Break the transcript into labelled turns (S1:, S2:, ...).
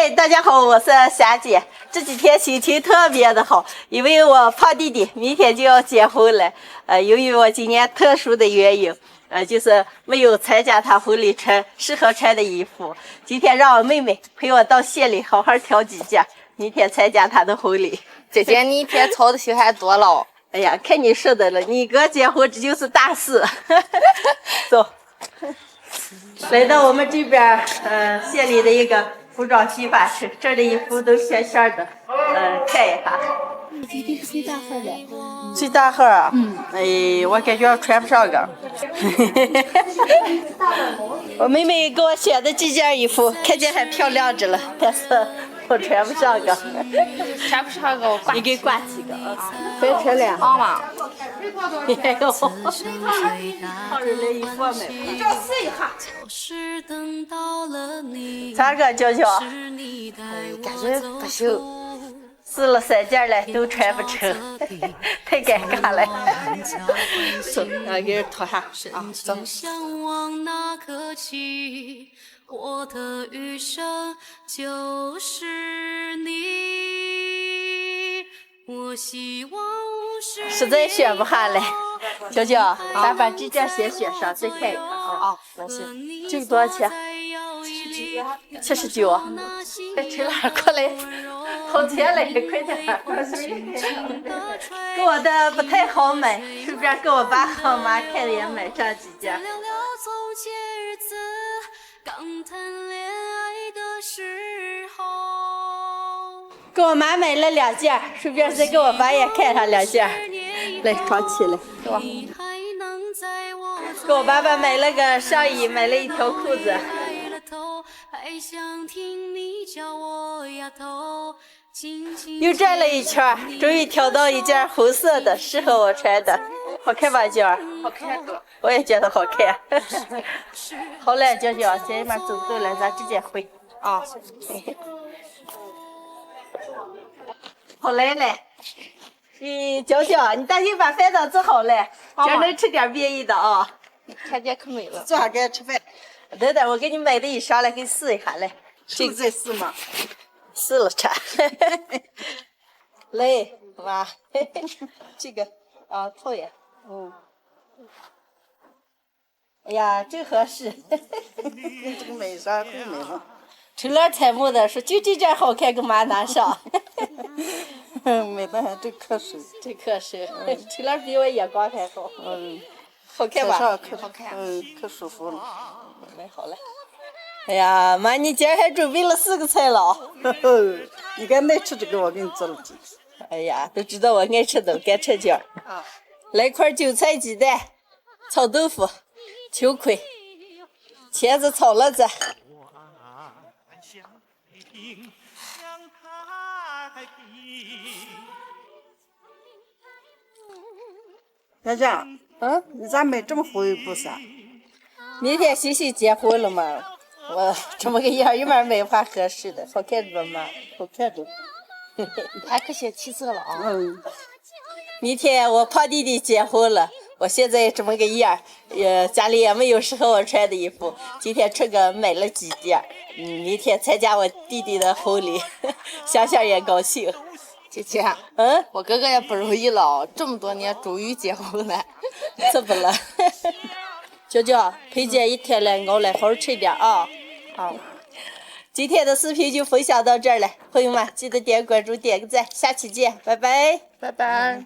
S1: 嗨，大家好，我是霞姐。这几天心情特别的好，因为我胖弟弟明天就要结婚了。由于我今年特殊的原因，就是没有参加他婚礼穿适合穿的衣服。今天让我妹妹陪我到县里好好挑几件，明天参加他的婚礼。
S2: 姐姐，你一天操的心还多了。
S1: 哎呀，看你说的了，你哥结婚这就是大事。走，来到我们这边，县里的一个服装批发室，这儿的衣服都线线的，看一下。
S3: 弟弟是最大号的，
S1: 最大号啊？哎，我感觉穿不上个。我妹妹给我选的这件衣服，看见还漂亮着了，但是我穿不上个。
S2: 穿不上个我挂。
S1: 你给挂几个啊？快穿两
S2: 好嘛。
S1: 哎呦，好人来衣服买。你这试一下。咋个，娇娇？
S2: 感觉不行。
S1: 试了3件了，都穿不成，太尴尬了。走，给人脱下啊，走。
S4: 我的余生就是你，我希望
S1: 实在选不下来，娇娇，咱把这件先选上，再看一看啊。
S2: 那行。
S1: 这个多少钱？79。哎，陈老过来，掏钱来，快点。给我的不太好买，顺便给我爸和我妈看也买上几件。给我妈买了2件，顺便再给我爸也看上2件。来，装起来，给我。给我爸爸买了个上衣，买了一条裤子。又转了一圈，终于挑到一件红色的，适合我穿的。好看吧，娇儿？
S2: 好看的。
S1: 我也觉得好看。好嘞，娇娇，家里面走不动了，咱直接回。
S2: 啊。
S1: 好来嘞。娇娇，你赶紧把饭都做好了，今儿能吃点便宜的啊。
S2: 看见可美了。
S1: 坐下给吃饭。等等，我给你买的衣裳来，给你试一下来。
S3: 这个再试吗？
S1: 试了穿。来，妈，这个啊，讨厌。哎呀，真合适。
S3: 这个买啥够美了？
S1: 陈乐采木的说，就这件好看，给妈拿上。
S3: 买的还真可手。
S1: 真可手。陈乐比我眼光还好。好看吧？
S3: 好看。可舒服了。
S1: 买好了。哎呀，妈，你今儿还准备了4个菜了。
S3: 你该爱吃这个，我给你做了几个。
S1: 哎呀，都知道我爱吃的，该吃点。来块韭菜鸡蛋，炒豆腐，秋葵，茄子炒辣子。
S3: 佳佳，你咋买这么厚一布衫？
S1: 明天欣欣结婚了嘛，我这么个样，一面买不合适的，好看着吗？
S3: 好看着。
S2: 还可选气色了啊。
S1: 明天我胖弟弟结婚了，我现在这么个样，家里也没有适合我穿的衣服，今天这个买了几件，明天参加我弟弟的婚礼，想想也高兴。
S2: 姐姐，我哥哥也不容易了，这么多年终于结婚了。
S1: 怎么了？娇娇，陪姐一天了，熬了，好好吃点啊。好。今天的视频就分享到这儿了，朋友们记得点关注、点个赞，下期见，拜拜，
S2: 拜拜。